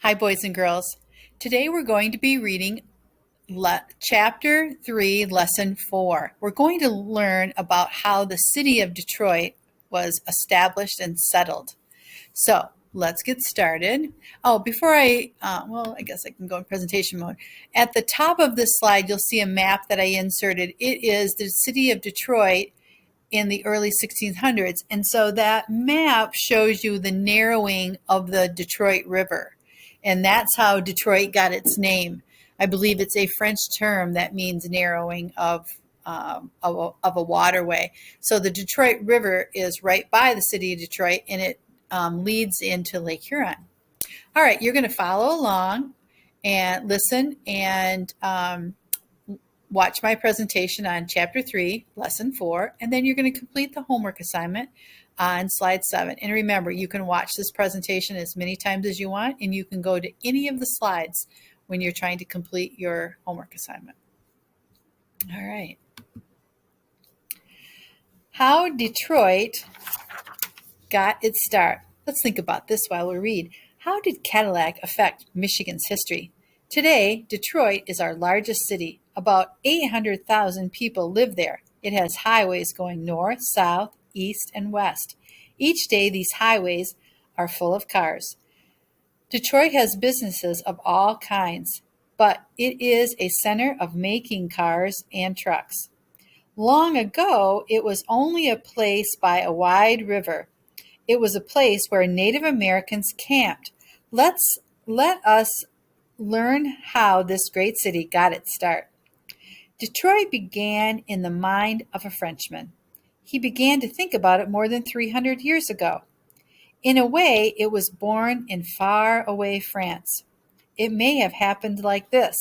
Hi, boys and girls. Today we're going to be reading Chapter 3, Lesson 4. We're going to learn about how the city of Detroit was established and settled. So let's get started. Oh, before I guess I can go in presentation mode. At the top of this slide, you'll see a map that I inserted. It is the city of Detroit in the early 1600s. And so that map shows you the narrowing of the Detroit River. And that's how Detroit got its name. I believe it's a French term that means narrowing of a waterway. So the Detroit River is right by the city of Detroit, and it leads into Lake Huron. All right, you're going to follow along and listen and watch my presentation on Chapter 3, Lesson 4, and then you're going to complete the homework assignment on Slide 7. And remember, you can watch this presentation as many times as you want, and you can go to any of the slides when you're trying to complete your homework assignment. All right. How Detroit got its start. Let's think about this while we read. How did Cadillac affect Michigan's history? Today, Detroit is our largest city. About 800,000 people live there. It has highways going north, south, east, and west. Each day, these highways are full of cars. Detroit has businesses of all kinds, but it is a center of making cars and trucks. Long ago, it was only a place by a wide river. It was a place where Native Americans camped. Let us learn how this great city got its start. Detroit began in the mind of a Frenchman. He began to think about it more than 300 years ago. In a way, it was born in far-away France. It may have happened like this.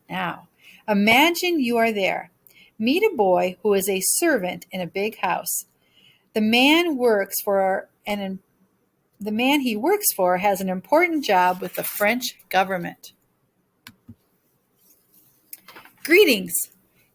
Now, imagine you are there. Meet a boy who is a servant in a big house. The man he works for has an important job with the French government. Greetings.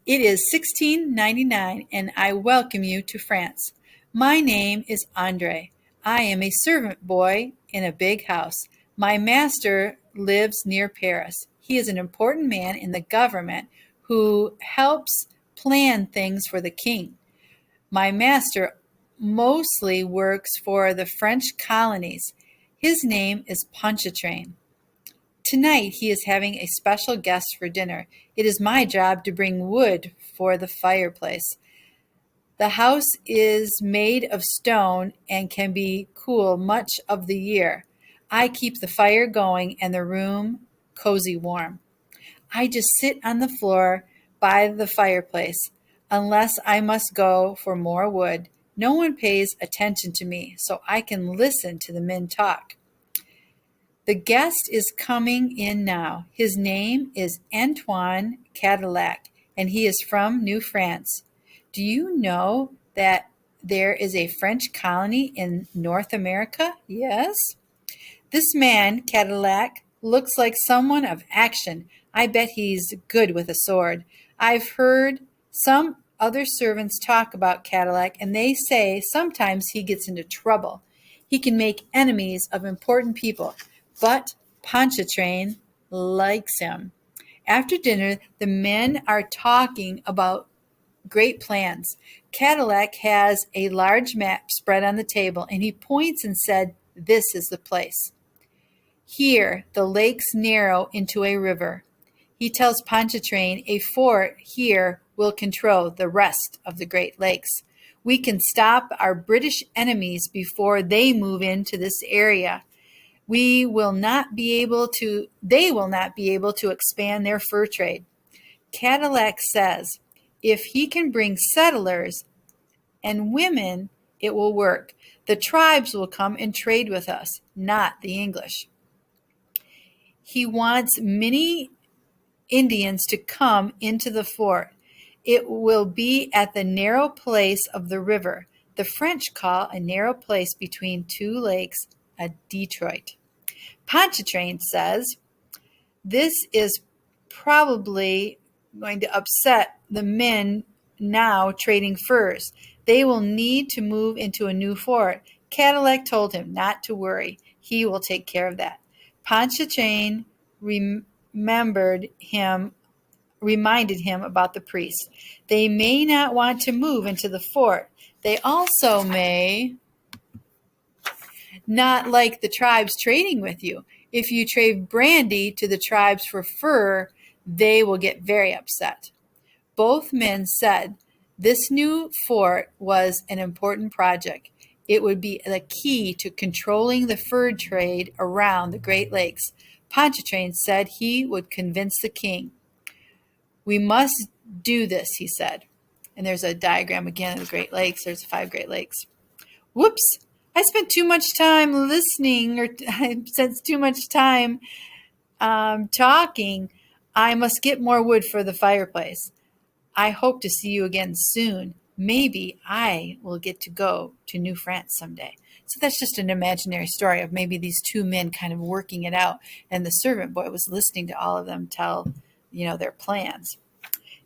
It is 1699 and I welcome you to France. My name is Andre. I am a servant boy in a big house. My master lives near Paris. He is an important man in the government who helps plan things for the king. My master mostly works for the French colonies. His name is Pontchartrain. Tonight he is having a special guest for dinner. It is my job to bring wood for the fireplace. The house is made of stone and can be cool much of the year. I keep the fire going and the room cozy warm. I just sit on the floor by the fireplace. Unless I must go for more wood, no one pays attention to me, so I can listen to the men talk. The guest is coming in now. His name is Antoine Cadillac, and he is from New France. Do you know that there is a French colony in North America? Yes. This man, Cadillac, looks like someone of action. I bet he's good with a sword. I've heard some other servants talk about Cadillac, and they say sometimes he gets into trouble. He can make enemies of important people, but Pontchartrain likes him. After dinner, the men are talking about great plans. Cadillac has a large map spread on the table, and he points and said, "This is the place." Here, the lakes narrow into a river. He tells Pontchartrain a fort here will control the rest of the Great Lakes. We can stop our British enemies before they move into this area. They will not be able to expand their fur trade. Cadillac says, if he can bring settlers and women, it will work. The tribes will come and trade with us, not the English. He wants many Indians to come into the fort. It will be at the narrow place of the river. The French call a narrow place between two lakes a Detroit. Pontchartrain says, this is probably going to upset the men now trading furs. They will need to move into a new fort. Cadillac told him not to worry. He will take care of that. Pontchartrain remembered him reminded him about the priests. They may not want to move into the fort. They also may not like the tribes trading with you. If you trade brandy to the tribes for fur, they will get very upset. Both men said this new fort was an important project. It would be the key to controlling the fur trade around the Great Lakes. Pontchartrain said he would convince the king. We must do this, he said. And there's a diagram again of the Great Lakes. There's 5 Great Lakes. Whoops! I spent too much time listening, or I spent too much time talking. I must get more wood for the fireplace. I hope to see you again soon. Maybe I will get to go to New France someday. So that's just an imaginary story of maybe these 2 men kind of working it out, and the servant boy was listening to all of them tell, their plans.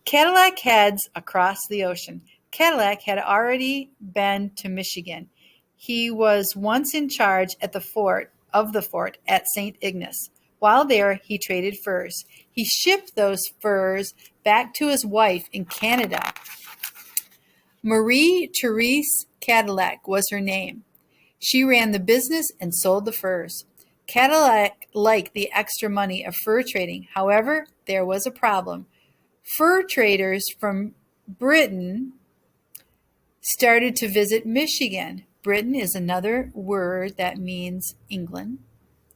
Cadillac heads across the ocean. Cadillac had already been to Michigan. He was once in charge at the fort at St. Ignace. While there, he traded furs. He shipped those furs back to his wife in Canada. Marie Therese Cadillac was her name. She ran the business and sold the furs. Cadillac liked the extra money of fur trading. However, there was a problem. Fur traders from Britain started to visit Michigan. Britain is another word that means England.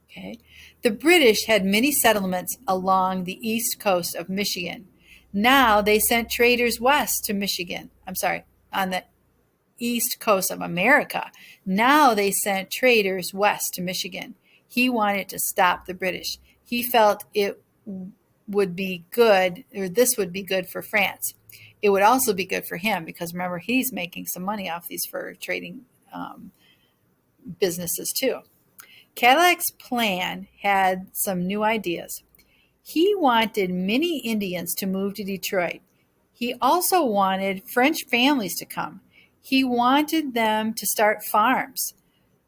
Okay. The British had many settlements along the east coast of Michigan. Now they sent traders west to Michigan. On the east coast of America. Now they sent traders west to Michigan. He wanted to stop the British. He felt it would be good, or this would be good for France. It would also be good for him because remember, he's making some money off these fur trading businesses too. Cadillac's plan had some new ideas. He wanted many Indians to move to Detroit. He also wanted French families to come. He wanted them to start farms.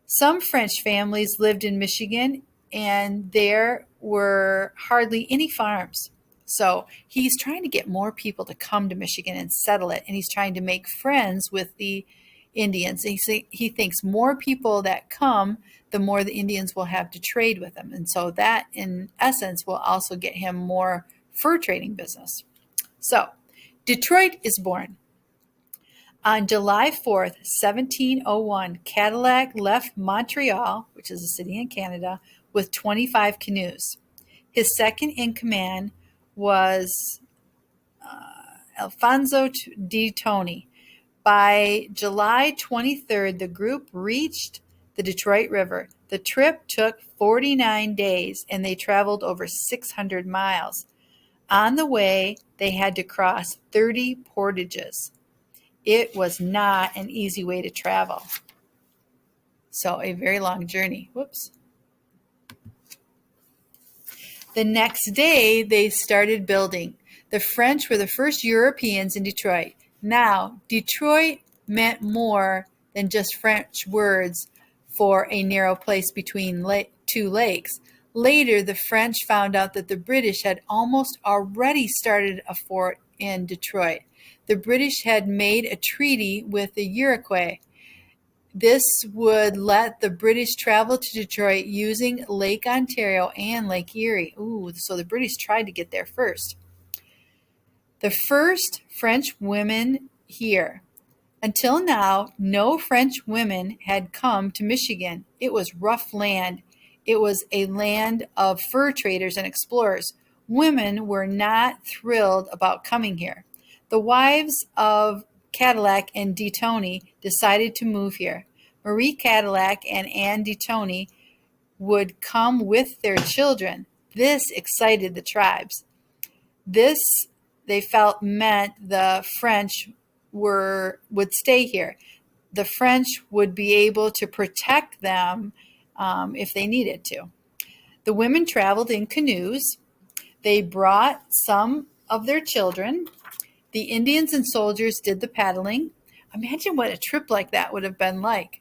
Some French families lived in Michigan, and there were hardly any farms. So he's trying to get more people to come to Michigan and settle it, and he's trying to make friends with the Indians. He thinks more people that come, the more the Indians will have to trade with them. And so that, in essence, will also get him more fur trading business. So Detroit is born. On July 4th, 1701, Cadillac left Montreal, which is a city in Canada, with 25 canoes. His second in command was Alfonso de Tony. By July 23rd, the group reached the Detroit River. The trip took 49 days, and they traveled over 600 miles. On the way, they had to cross 30 portages. It was not an easy way to travel. So a very long journey. Whoops. The next day, they started building. The French were the first Europeans in Detroit. Now, Detroit meant more than just French words for a narrow place between 2 lakes. Later, the French found out that the British had almost already started a fort in Detroit. The British had made a treaty with the Iroquois. This would let the British travel to Detroit using Lake Ontario and Lake Erie. So the British tried to get there first. The first French women here. Until now, no French women had come to Michigan. It was rough land. It was a land of fur traders and explorers. Women were not thrilled about coming here. The wives of Cadillac and de Tony decided to move here. Marie Cadillac and Anne de Tony would come with their children. This excited the tribes. This, they felt, meant the French would stay here. The French would be able to protect them if they needed to. The women traveled in canoes. They brought some of their children. The Indians and soldiers did the paddling. Imagine what a trip like that would have been like.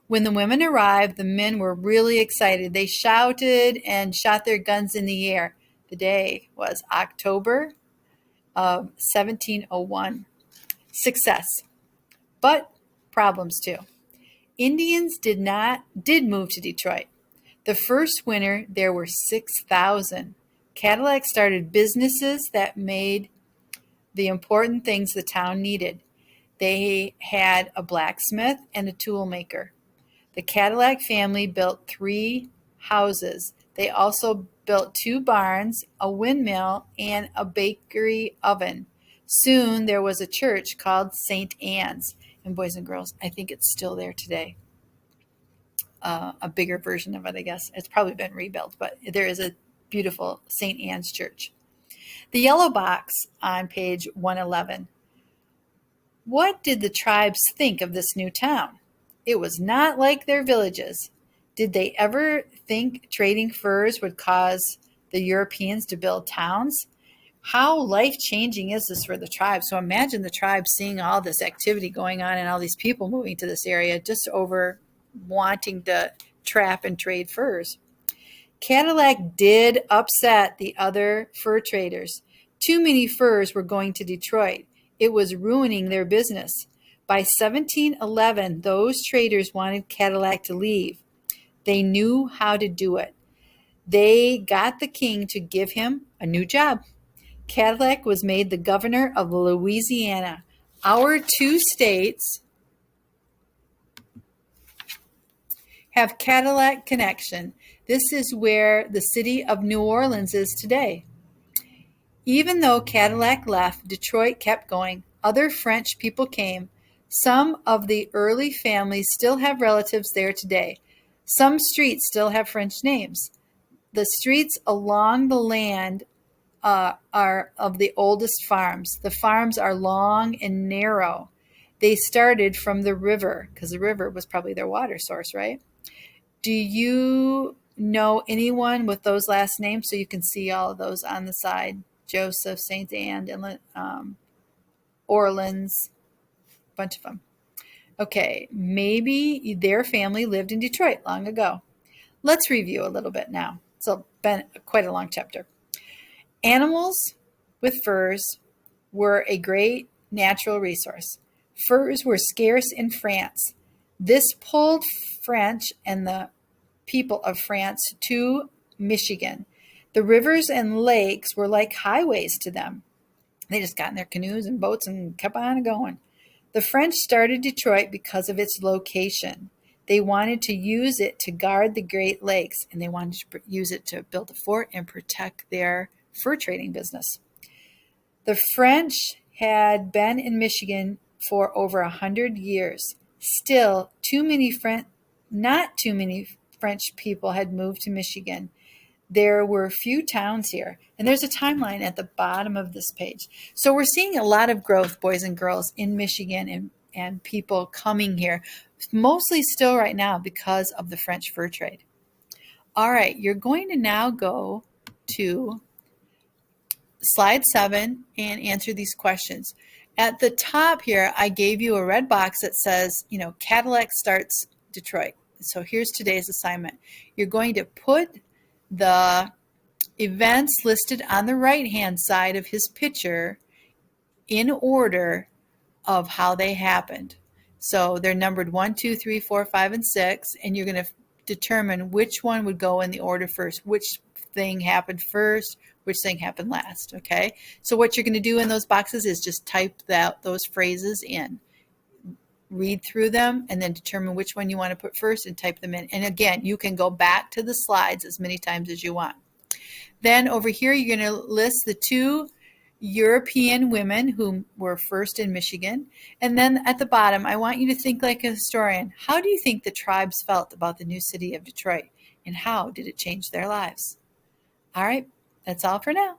When the women arrived, the men were really excited. They shouted and shot their guns in the air. The day was October of 1701. Success, but problems too. Indians did move to Detroit. The first winter, there were 6,000. Cadillac started businesses that made the important things the town needed. They had a blacksmith and a tool maker. The Cadillac family built 3 houses. They also built 2 barns, a windmill, and a bakery oven. Soon there was a church called St. Anne's. And boys and girls, I think it's still there today. A bigger version of it, I guess. It's probably been rebuilt, but there is a beautiful St. Anne's church. The yellow box on page 111. What did the tribes think of this new town? It was not like their villages. Did they ever think trading furs would cause the Europeans to build towns? How life-changing is this for the tribes? So imagine the tribes seeing all this activity going on and all these people moving to this area just over wanting to trap and trade furs. Cadillac did upset the other fur traders. Too many furs were going to Detroit. It was ruining their business. By 1711, those traders wanted Cadillac to leave. They knew how to do it. They got the king to give him a new job. Cadillac was made the governor of Louisiana. Our 2 states have Cadillac connection. This is where the city of New Orleans is today. Even though Cadillac left, Detroit kept going. Other French people came. Some of the early families still have relatives there today. Some streets still have French names. The streets along the land are of the oldest farms. The farms are long and narrow. They started from the river, because the river was probably their water source, right? Do you know anyone with those last names? So you can see all of those on the side. Joseph, St. Anne, and Orleans, a bunch of them. Okay, maybe their family lived in Detroit long ago. Let's review a little bit now. It's been quite a long chapter. Animals with furs were a great natural resource. Furs were scarce in France. This pulled French and the people of France to Michigan. The rivers and lakes were like highways to them. They just got in their canoes and boats and kept on going. The French started Detroit because of its location. They wanted to use it to guard the Great Lakes, and they wanted to use it to build a fort and protect their fur trading business. The French had been in Michigan for over 100 years. Still, not too many French people had moved to Michigan. There were few towns here, and there's a timeline at the bottom of this page. So we're seeing a lot of growth, boys and girls, in Michigan and people coming here, mostly still right now because of the French fur trade. All right, you're going to now go to slide 7 and answer these questions. At the top here, I gave you a red box that says, Cadillac starts Detroit. So here's today's assignment. You're going to put the events listed on the right-hand side of his picture in order of how they happened. So they're numbered 1, 2, 3, 4, 5, and 6, and you're going to determine which one would go in the order first, which thing happened first, which thing happened last, okay? So what you're going to do in those boxes is just type those phrases in. Read through them and then determine which one you want to put first and type them in. And again, you can go back to the slides as many times as you want. Then over here, you're going to list the 2 European women who were first in Michigan. And then at the bottom, I want you to think like a historian. How do you think the tribes felt about the new city of Detroit? And how did it change their lives? All right, that's all for now.